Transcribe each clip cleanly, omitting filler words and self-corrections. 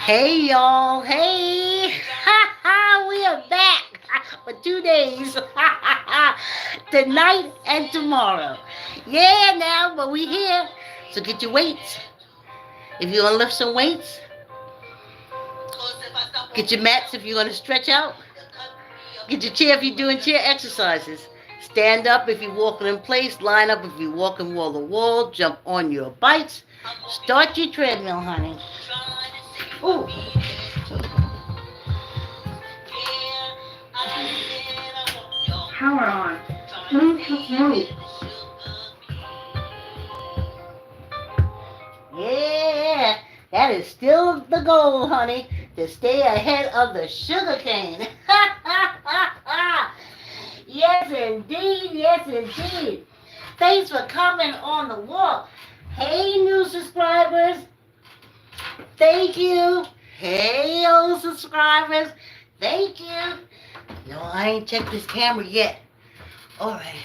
Hey y'all, hey! We are back for 2 days. Tonight and tomorrow. Yeah, now, but we here. So get your weights. If you want to lift some weights, get your mats if you're going to stretch out. Get your chair if you're doing chair exercises. Stand up if you're walking in place. Line up if you're walking wall to wall. Jump on your bikes. Start your treadmill, honey. Ooh. Power on. Yeah, that is still the goal, honey, to stay ahead of the sugar cane. Yes, indeed. Yes, indeed. Thanks for coming on the walk. Hey, new subscribers. Thank you. Hey, old subscribers. Thank you. No, I ain't checked this camera yet. All right.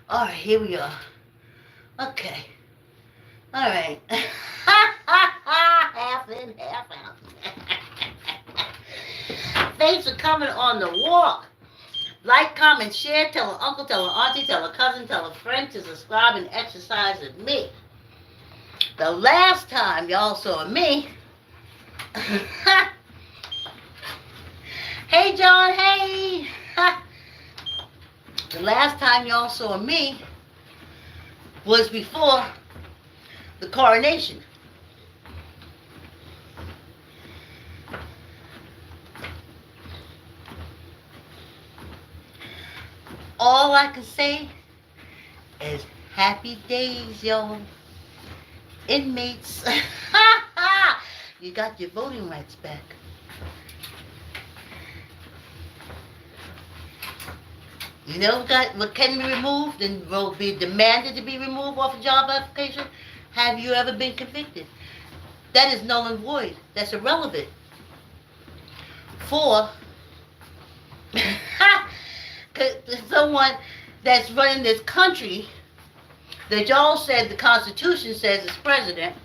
All right, here we are. Okay. All right. Half in, half out. Thanks for coming on the walk. Like, comment, share, tell an uncle, tell an auntie, tell a cousin, tell a friend to subscribe and exercise with me. The last time y'all saw me, hey John, hey. The last time y'all saw me was before the coronation. All I can say is happy days, y'all. Inmates. You got your voting rights back. You know what can be removed and will be demanded to be removed off a job application? Have you ever been convicted? That is null and void. That's irrelevant. For someone that's running this country that y'all said the Constitution says is president,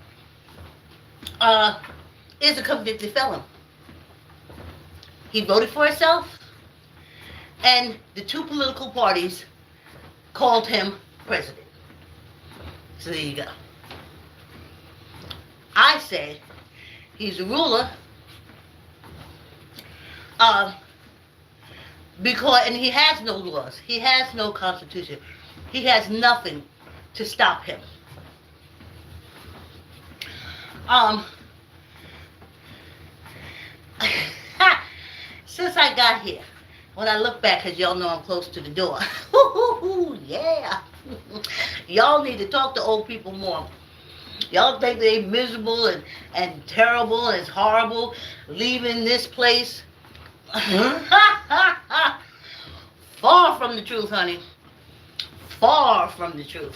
is a convicted felon. He voted for himself, and the two political parties called him president. So there you go. I say he's a ruler because, and he has no laws. He has no constitution. He has nothing to stop him. Since I got here, when I look back, because y'all know I'm close to the door, yeah, y'all need to talk to old people more. Y'all think they miserable and terrible and it's horrible leaving this place. Far from the truth, honey. Far from the truth.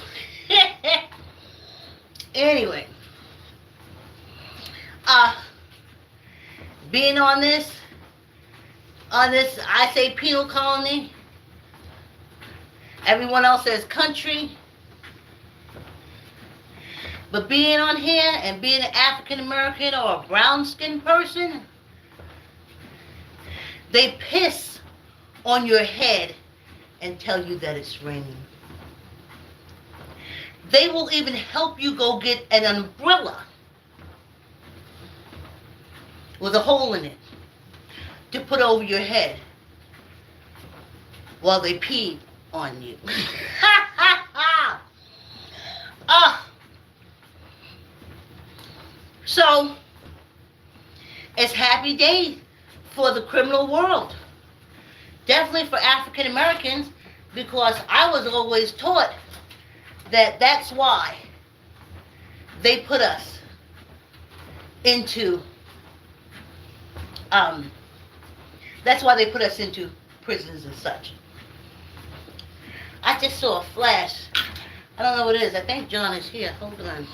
Anyway, being on this, I say penal colony. Everyone else says country. But being on here and being an African American or a brown skinned person, they piss on your head and tell you that it's raining. They will even help you go get an umbrella with a hole in it to put over your head while they pee on you. So, it's happy days for the criminal world. Definitely for African Americans, because I was always taught that that's why they put us into prisons and such. I just saw a flash. I don't know what it is. I think John is here. Hold on.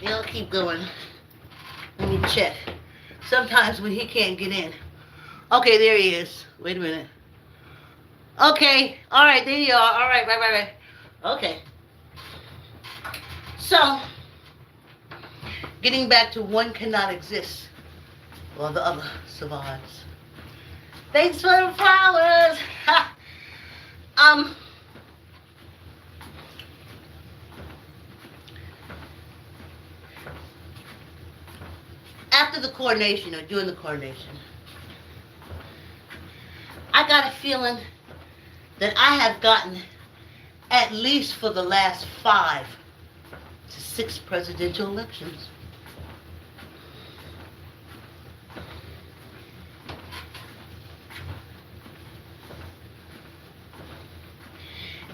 Y'all keep going. Let me check. Sometimes when he can't get in. Okay, there he is. Wait a minute. Okay. All right, there you are. All right, right. Okay. So, Getting back to one cannot exist while the other survives. Thanks for the flowers. um, After the coronation or during the coronation, I got a feeling that I have gotten, at least for the last 5 to 6 presidential elections,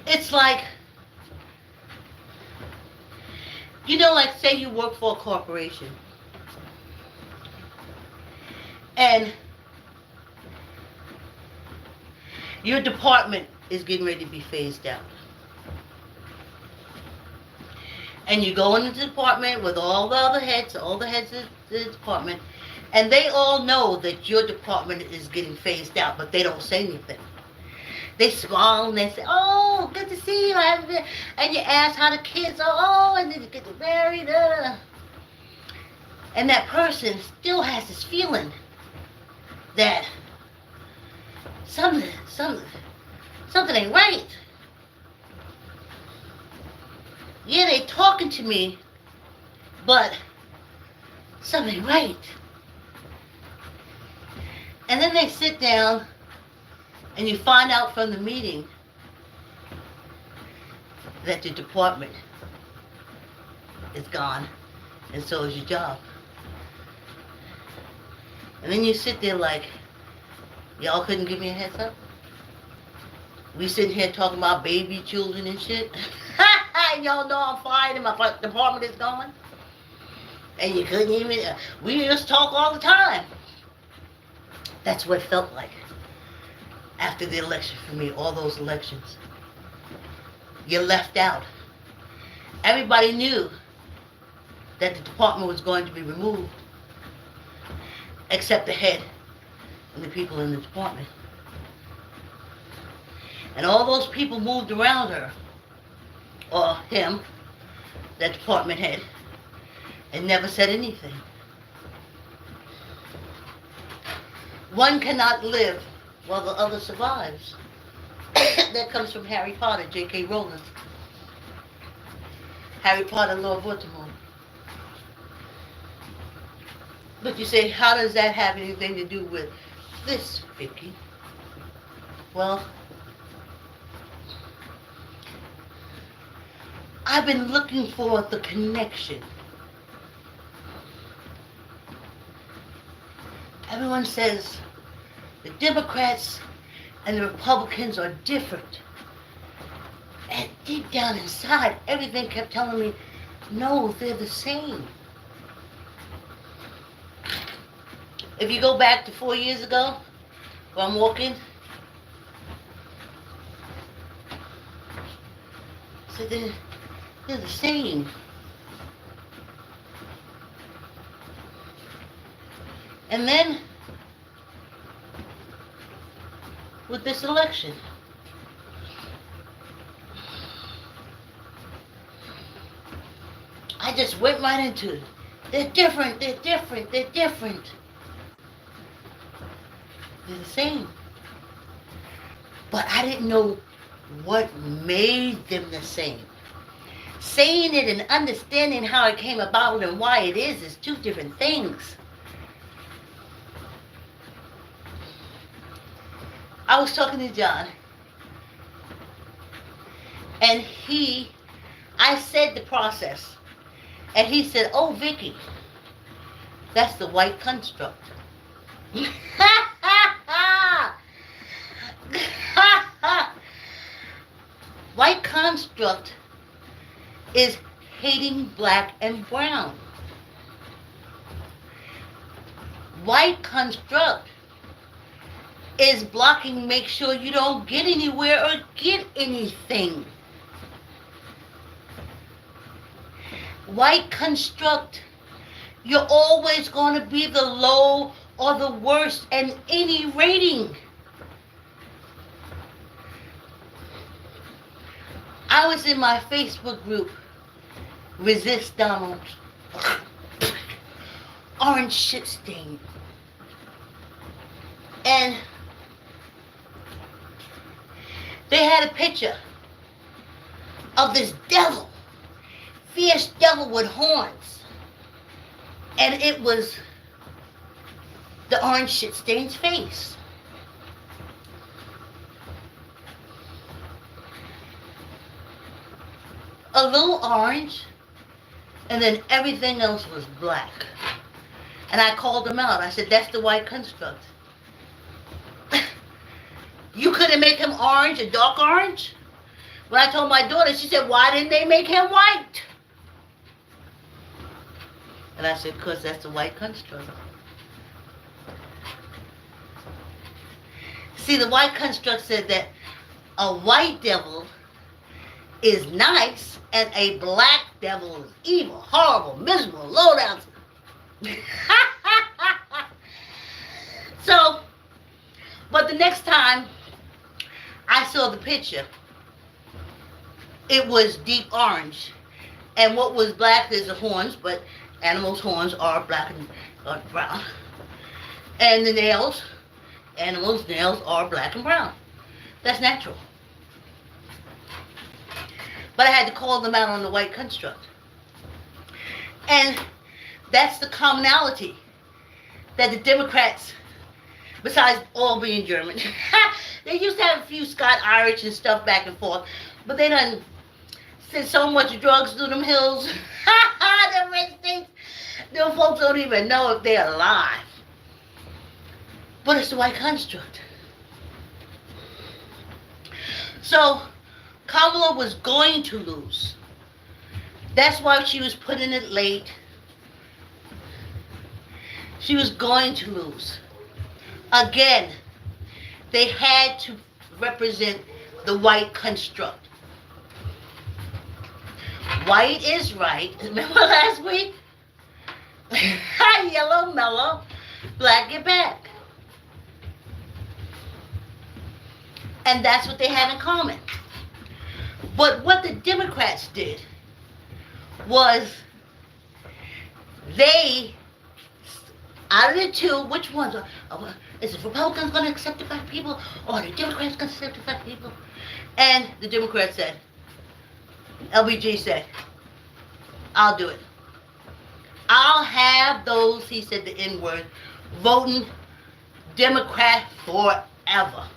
it's like, like say you work for a corporation and your department is getting ready to be phased out. And you go into the department with all the other heads, all the heads of the department, and they all know that your department is getting phased out, but they don't say anything. They smile and they say, "Oh, good to see you," and you ask how the kids are, "Oh," and then you get married. And that person still has this feeling that something ain't right. Yeah, they talking to me, but something ain't right. And then they sit down and you find out from the meeting that your department is gone, and so is your job. And then you sit there like, y'all couldn't give me a heads up? We sitting here talking about baby children and shit. And y'all know I'm fired and my department is gone. And you couldn't even, we just talk all the time. That's what it felt like after the election for me, all those elections. You're left out. Everybody knew that the department was going to be removed, except the head and the people in the department. And all those people moved around her, or him, that department head, and never said anything. One cannot live while the other survives. That comes from Harry Potter, J.K. Rowling. Harry Potter, Lord Voldemort. But you say, how does that have anything to do with this, Vicky? Well, I've been looking for the connection. Everyone says the Democrats and the Republicans are different. And deep down inside, everything kept telling me, no, they're the same. If you go back to 4 years ago, where I'm walking, so they're the same. And then, with this election, I just went right into it. They're different, they're different, they're different. They're the same. But I didn't know what made them the same. Saying it and understanding how it came about and why it is two different things. I was talking to John, and I said the process, and he said, "Oh, Vicky, that's the white construct." White construct is hating black and brown. White construct is blocking, make sure you don't get anywhere or get anything. White construct, you're always going to be the low or the worst in any rating. I was in my Facebook group, Resist Donald. orange shit stain. And they had a picture of this devil, fierce devil with horns. And it was the orange shit stain's face. A little orange, and then everything else was black. And I called them out. I said, that's the white construct. You couldn't make him orange, a dark orange? When I told my daughter, she said, why didn't they make him white? And I said, because that's the white construct. See, the white construct said that a white devil is nice and a black devil is evil, horrible, miserable, low down. So, but the next time I saw the picture, it was deep orange. And what was black is the horns, but animals' horns are black and brown. And the nails, animals' nails are black and brown. That's natural. But I had to call them out on the white construct. And that's the commonality that the Democrats, besides all being German, they used to have a few Scot-Irish and stuff back and forth, but they done sent so much drugs through them hills. Them red states, them folks don't even know if they're alive. But it's the white construct. So Kamala was going to lose. That's why she was putting it late. She was going to lose. Again, they had to represent the white construct. White is right. Remember last week? Yellow, mellow, black, get back. And that's what they had in common. But what the Democrats did was they, out of the two, which ones are is the Republicans going to accept the black people or the Democrats going to accept the black people? And the Democrats said, LBJ said, I'll do it. I'll have those, he said the N-word, voting Democrat forever.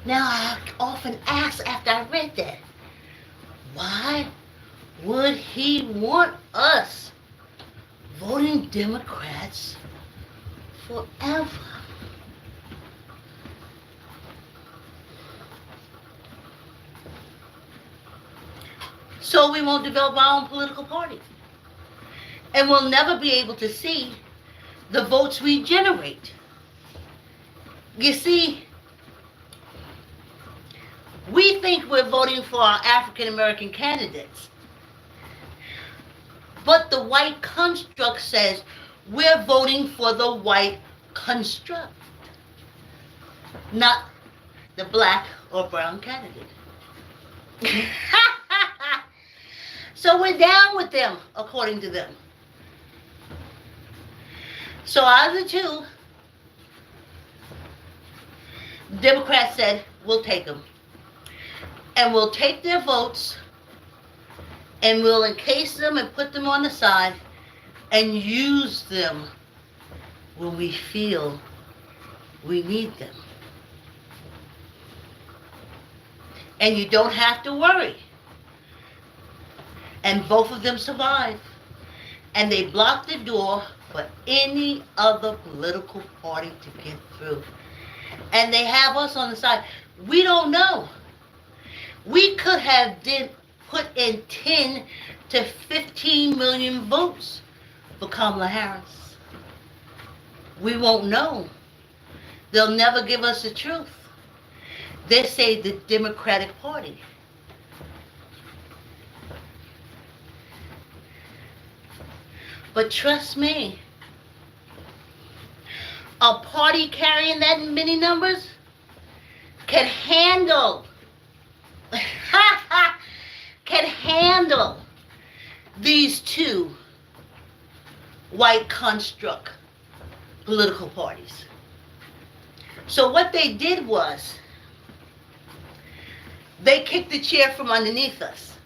Now, I often ask after I read that, why would he want us voting Democrats forever? So we won't develop our own political party. And we'll never be able to see the votes we generate. You see, we think we're voting for our African American candidates. But the white construct says we're voting for the white construct, not the black or brown candidate. So we're down with them, according to them. So out of the two, Democrats said, we'll take them. And we'll take their votes, and we'll encase them and put them on the side, and use them when we feel we need them. And you don't have to worry. And both of them survive. And they block the door for any other political party to get through. And they have us on the side. We don't know. We could have put in 10 to 15 million votes for Kamala Harris. We won't know. They'll never give us the truth. They say the Democratic Party. But trust me, a party carrying that many numbers can handle these two white construct political parties. So what they did was they kicked the chair from underneath us.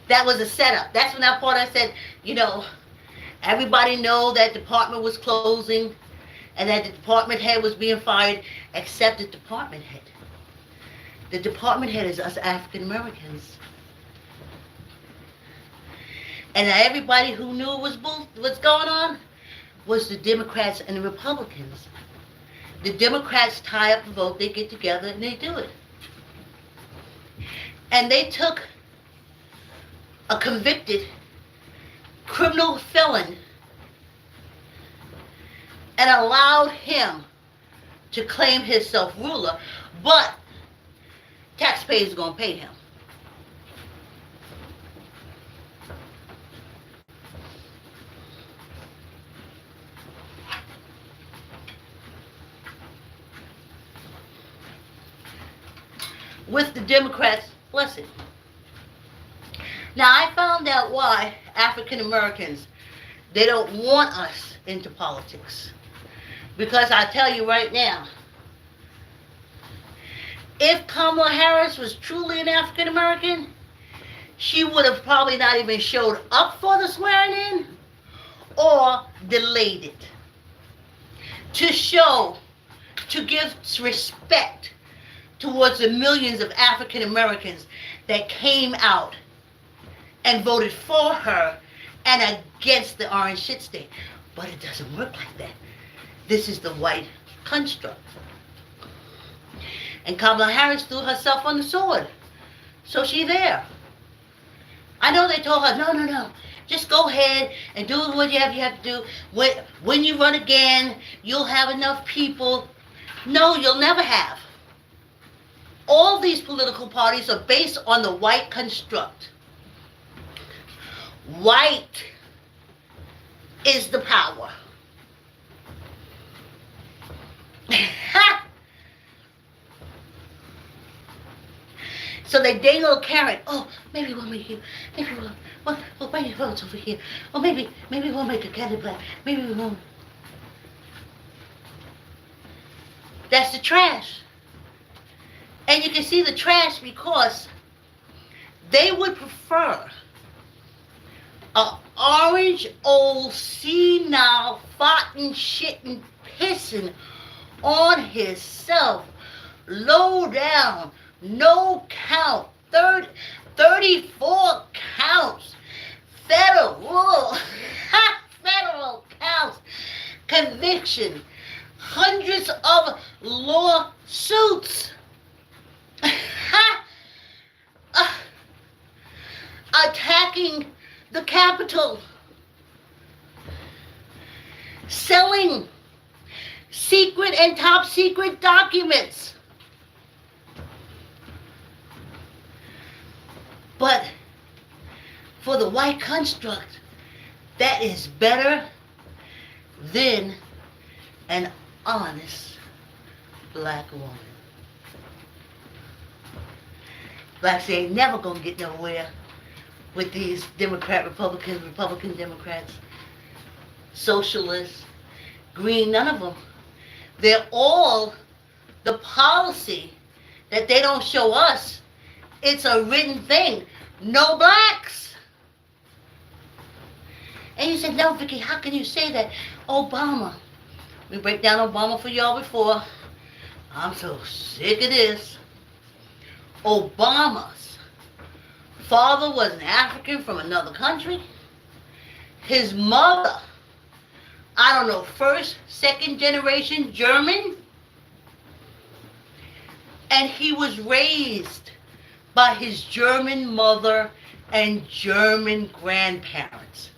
That was a setup. That's when that part I said, everybody know that department was closing and that the department head was being fired, except the department head. The department head is us African Americans. And everybody who knew what's going on was the Democrats and the Republicans. The Democrats tie up the vote, they get together and they do it. And they took a convicted criminal felon and allowed him to claim himself ruler, but taxpayers are going to pay him. With the Democrats' blessing. Now, I found out why African Americans, they don't want us into politics. Because I tell you right now, if Kamala Harris was truly an African American, she would have probably not even showed up for the swearing in or delayed it. To give respect towards the millions of African Americans that came out and voted for her and against the orange shit state. But it doesn't work like that. This is the white construct. And Kamala Harris threw herself on the sword. So she's there. I know they told her, no. Just go ahead and do what you have to do. When you run again, you'll have enough people. No, you'll never have. All these political parties are based on the white construct. White is the power. So they dangle a carrot. Oh, maybe we'll make you. Maybe we'll bring your votes over here. Or maybe we'll make a candidate black. Maybe we won't. That's the trash. And you can see the trash because they would prefer an orange, old, senile, farting, shitting, pissing on himself, low down, no count, 34 counts, federal counts, conviction, hundreds of lawsuits. Attacking the Capitol, selling secret and top secret documents. But for the white construct, that is better than an honest black woman. Blacks ain't never gonna get nowhere with these Republican Democrats, socialists, green, none of them. They're all the policy that they don't show us. It's a written thing. No blacks. And you said, no, Vicky, how can you say that? Obama. We break down Obama for y'all before. I'm so sick of this. Obama's father was an African from another country. His mother, I don't know, first, second generation German. And he was raised by his German mother and German grandparents.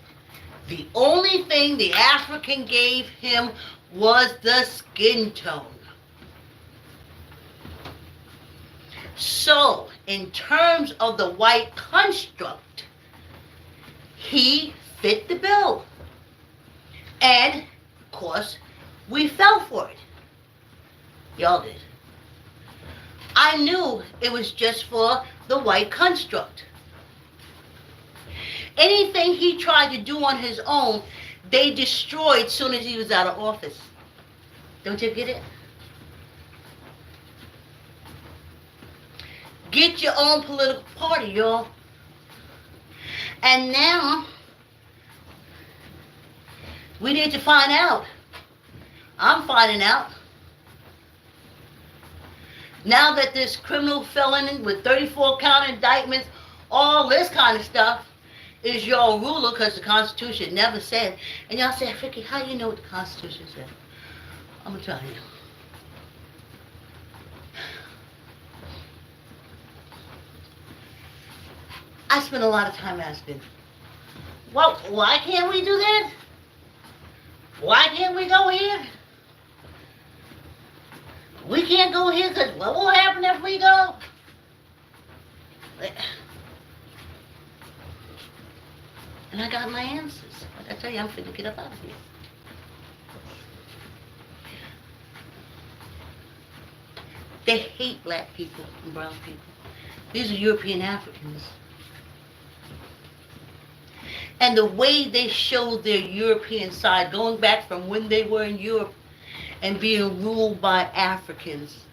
The only thing the African gave him was the skin tone. So, in terms of the white construct, he fit the bill. And, of course, we fell for it. Y'all did. I knew it was just for the white construct. Anything he tried to do on his own, they destroyed as soon as he was out of office. Don't you get it? Get your own political party, y'all. And now, we need to find out. I'm finding out. Now that this criminal felon with 34 count indictments, all this kind of stuff, is your ruler, because the Constitution never said. And y'all say, Vicky, how do you know what the Constitution said? I'm going to tell you. I spend a lot of time asking, well, why can't we do that? Why can't we go here? We can't go here because what will happen if we go? And I got my answers. Like I tell you, I'm finna get up out of here. They hate black people and brown people. These are European Africans. And the way they show their European side, going back from when they were in Europe and being ruled by Africans,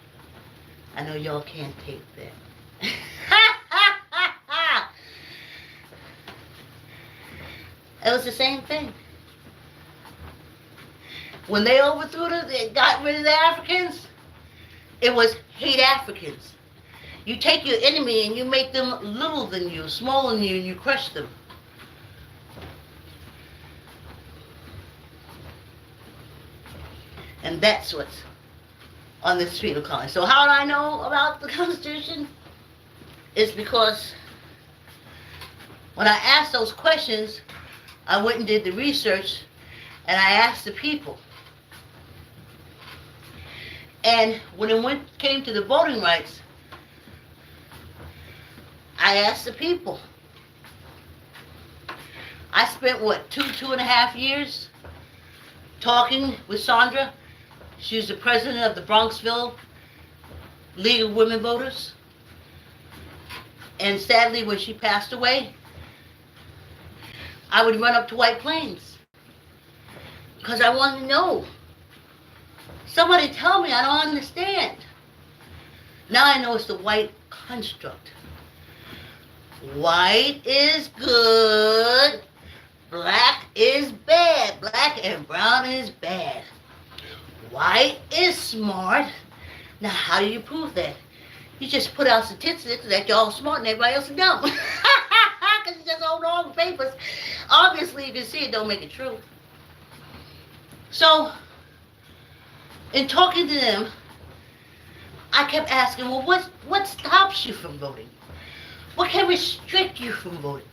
I know y'all can't take that. It was the same thing. When they overthrew them, they got rid of the Africans, it was hate Africans. You take your enemy and you make them little than you, smaller than you, and you crush them. And that's what's on this penal colony. So how do I know about the Constitution? It's because when I asked those questions, I went and did the research, and I asked the people. And when it came to the voting rights, I asked the people. I spent, two and a half years talking with Sandra. She's the president of the Bronxville League of Women Voters. And sadly, when she passed away, I would run up to White Plains because I wanted to know. Somebody tell me, I don't understand. Now I know it's the white construct. White is good, black is bad, black and brown is bad. White is smart. Now how do you prove that? You just put out statistics that you're all smart and everybody else is dumb. Because you just hold all the papers. Obviously, you can see it don't make it true. So, in talking to them, I kept asking, well, what stops you from voting? What can restrict you from voting?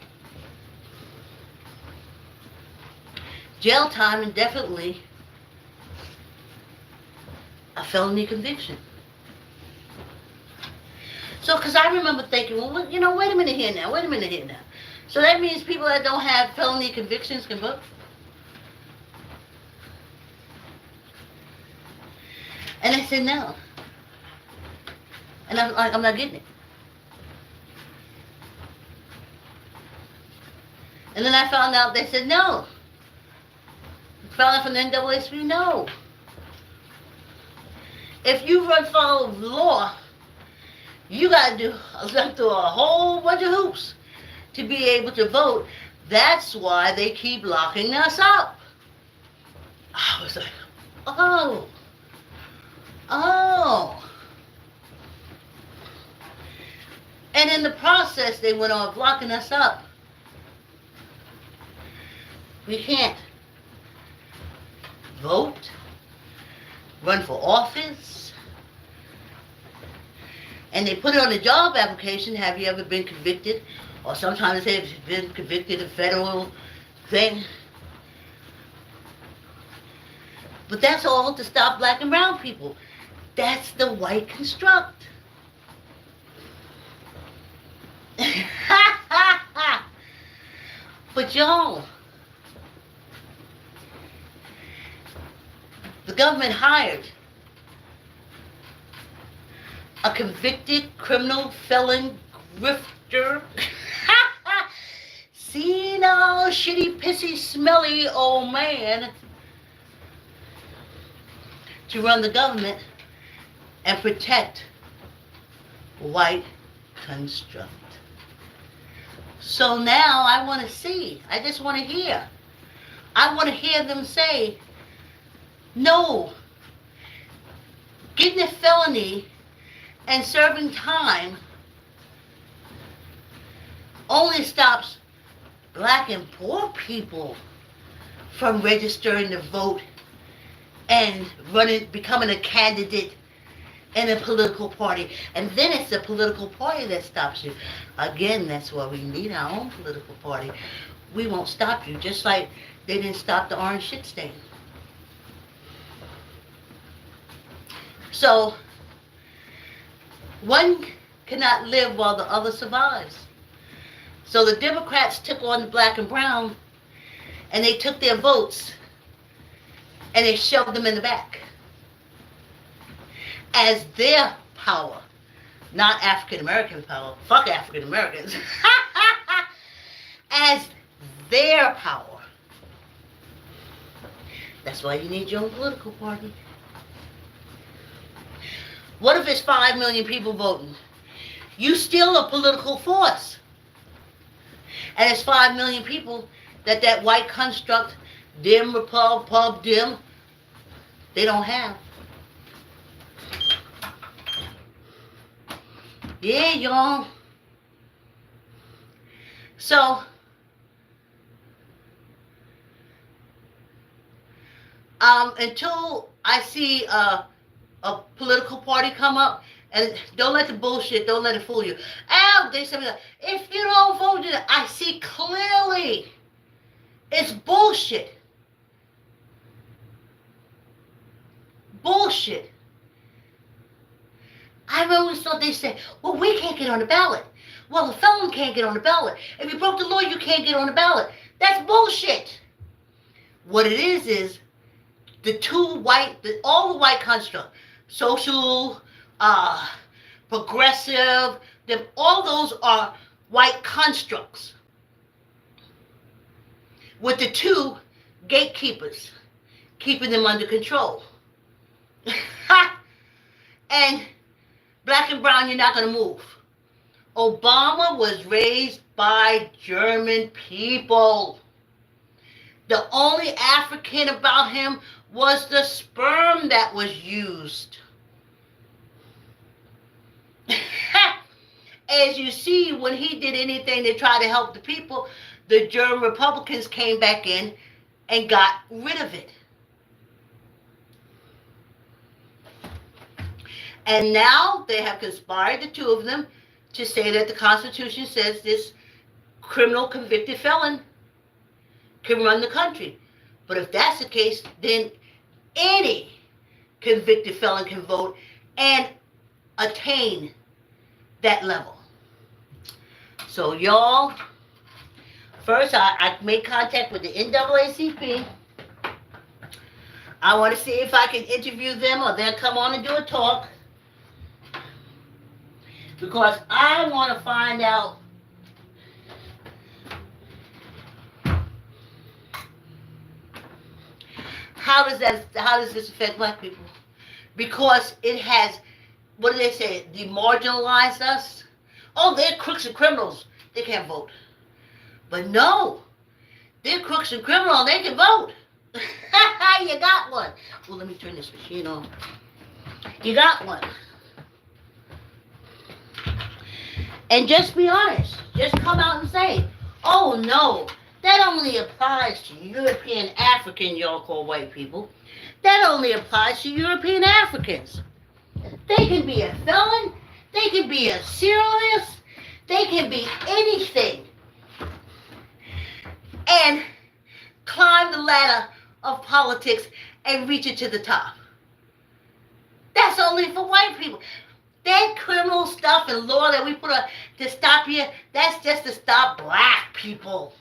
Jail time, indefinitely, a felony conviction. So, because I remember thinking, well, wait a minute here now. So that means people that don't have felony convictions can vote? And I said, no. And I'm not getting it. And then I found out they said no. Found out from the NAACP, no. If you run follow the law, you got to jump through a whole bunch of hoops to be able to vote. That's why they keep locking us up. I was like, oh. And in the process, they went on locking us up. We can't vote, run for office, and they put it on the job application, have you ever been convicted? Or sometimes they say, have you been convicted of federal thing? But that's all to stop black and brown people. That's the white construct. But y'all, the government hired a convicted criminal felon grifter, senile no shitty, pissy, smelly old man to run the government and protect white construct. So now I want to see. I just want to hear. I want to hear them say, no, getting a felony and serving time only stops black and poor people from registering to vote and becoming a candidate in a political party. And then it's the political party that stops you. Again, that's why we need our own political party. We won't stop you, just like they didn't stop the orange shit stain. So, one cannot live while the other survives. So the Democrats took on the black and brown, and they took their votes, and they shoved them in the back as their power, not African American power. Fuck African Americans. As their power. That's why you need your own political party. What if it's 5 million people voting? You still a political force. And it's 5 million people that white construct, dim, pub, dim, they don't have. Yeah, y'all. So, until I see a political party come up, and don't let the bullshit, don't let it fool you. Oh, they said, if you don't vote, I see clearly it's bullshit. Bullshit. I always thought they said, well, we can't get on the ballot. Well, a felon can't get on the ballot. If you broke the law, you can't get on the ballot. That's bullshit. What it is all the white construct, social, progressive, all those are white constructs with the two gatekeepers keeping them under control. And black and brown, you're not going to move. Obama was raised by German people. The only African about him was the sperm that was used. As you see, when he did anything to try to help the people, the German Republicans came back in and got rid of it. And now they have conspired, the two of them, to say that the Constitution says this criminal convicted felon can run the country. But if that's the case, then any convicted felon can vote and attain that level. So y'all, first I made contact with the NAACP. I want to see if I can interview them or they'll come on and do a talk. Because I want to find out how does this affect black people? Because it has, what do they say, demarginalized us? Oh, they're crooks and criminals. They can't vote. But no, they're crooks and criminals. They can vote. You got one. Well, let me turn this machine on. You got one. And just be honest. Just come out and say, oh no, that only applies to European African, y'all call white people. That only applies to European Africans. They can be a felon. They can be a serialist. They can be anything. And climb the ladder of politics and reach it to the top. That's only for white people. That criminal stuff and law that we put on to stop you, that's just to stop black people.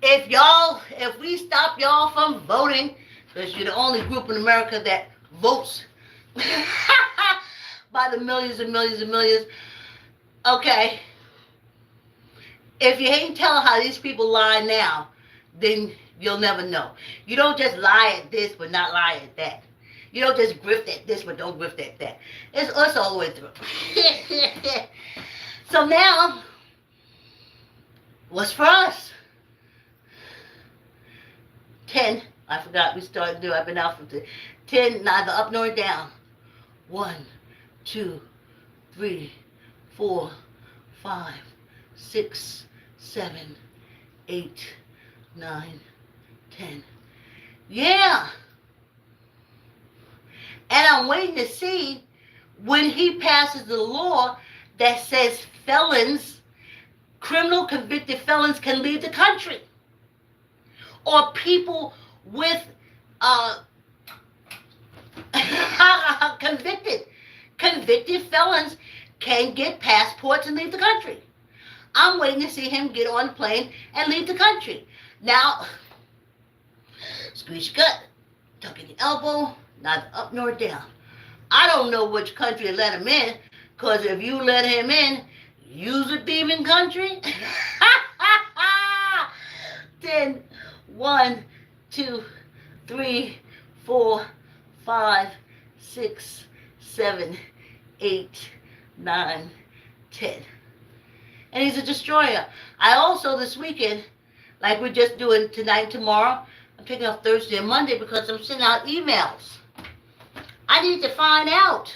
If we stop y'all from voting, because you're the only group in America that votes by the millions and millions and millions, Okay? If you ain't telling how these people lie now, then you'll never know. You don't just lie at this but not lie at that. You don't just grift at this but don't grift at that. It's us all the way through. So now, what's for us? 10. I forgot we started to do. I've been out from 10, neither up nor down. 1, 2, 3, 4, 5, 6, 7, 8, 9, 10. Yeah. And I'm waiting to see when he passes the law that says felons, criminal convicted felons can leave the country. Or people with convicted felons can get passports and leave the country. I'm waiting to see him get on the plane and leave the country. Now, squeeze your gut, tuck in your elbow, neither up nor down. I don't know which country to let him in, because if you let him in, use a demon country. Then 1, 2, 3, 4, 5, 6, 7, 8, 9, 10. And he's a destroyer. I also this weekend, like we're just doing tonight and tomorrow, I'm taking off Thursday and Monday because I'm sending out emails. I need to find out.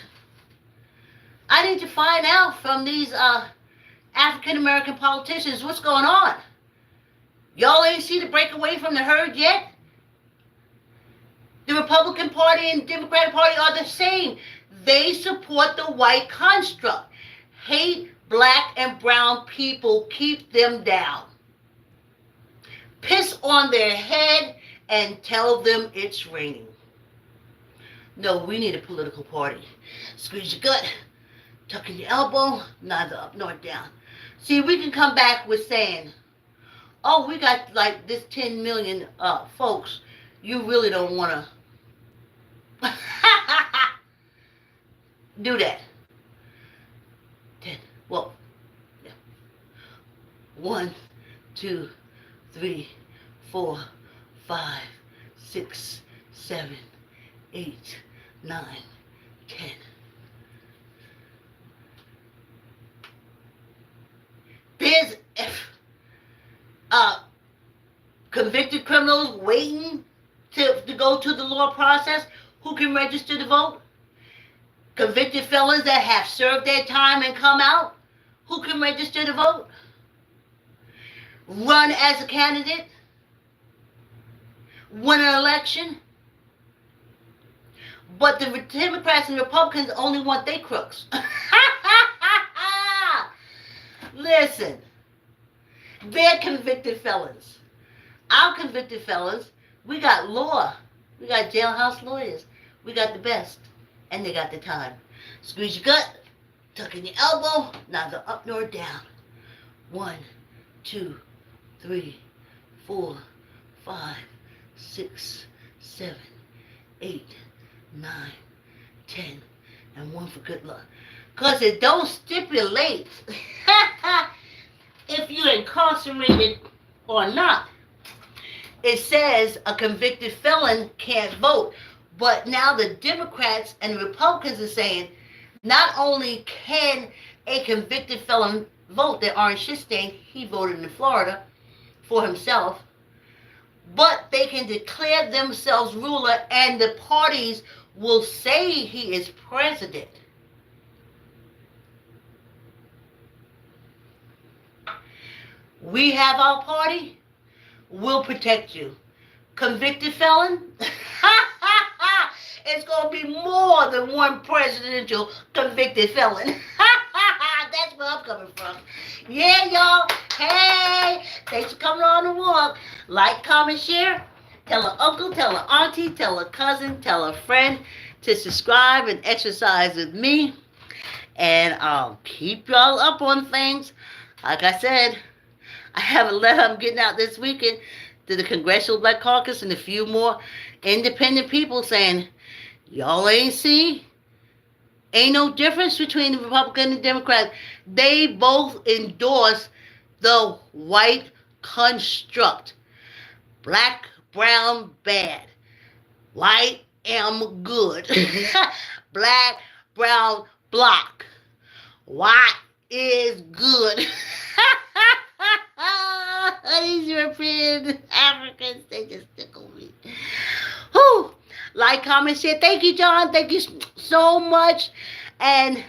I need to find out from these African American politicians what's going on. Y'all ain't see the break away from the herd yet? The Republican Party and Democratic Party are the same. They support the white construct. Hate black and brown people, keep them down. Piss on their head and tell them it's raining. No, we need a political party. Squeeze your gut, tuck in your elbow, neither up nor down. See, we can come back with saying, oh, we got like this 10 million folks. You really don't want to do that. 10. Well, yeah. 1, 2, 3, 4, 5, 6, 7, 8, 9, 10. There's convicted criminals waiting to go to the law process who can register to vote. Convicted felons that have served their time and come out who can register to vote. Run as a candidate. Win an election. But the Democrats and Republicans only want their crooks. Listen, they're convicted felons. Our convicted felons, we got law. We got jailhouse lawyers. We got the best. And they got the time. Squeeze your gut, tuck in your elbow, neither up nor down. 1, 2, 3, 4, 5, 6, 7, 8, 9, 10, and 1 for good luck. Because it don't stipulate if you're incarcerated or not. It says a convicted felon can't vote. But now the Democrats and the Republicans are saying not only can a convicted felon vote, that Orange Shitstain, he voted in Florida for himself, but they can declare themselves ruler and the parties will say he is president. We have our party, we'll protect you. Convicted felon? It's going to be more than one presidential convicted felon. That's where I'm coming from. Yeah, y'all. Hey, thanks for coming on the walk. Like, comment, share. Tell an uncle, tell an auntie, tell a cousin, tell a friend to subscribe and exercise with me. And I'll keep y'all up on things. Like I said, I have a letter I'm getting out this weekend to the Congressional Black Caucus and a few more independent people saying, y'all ain't see Ain't no difference between the Republican and Democrats. They both endorse the white construct. Black, brown, bad. White, am good. Black, brown, block. White is good. These European Africans, they just tickle me. Whew. Like, comment, share. Thank you, John. Thank you so much. And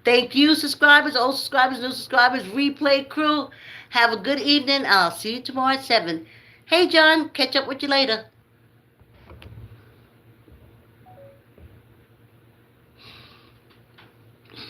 thank you, subscribers, old subscribers, new subscribers, replay crew. Have a good evening. I'll see you tomorrow at 7. Hey, John. Catch up with you later.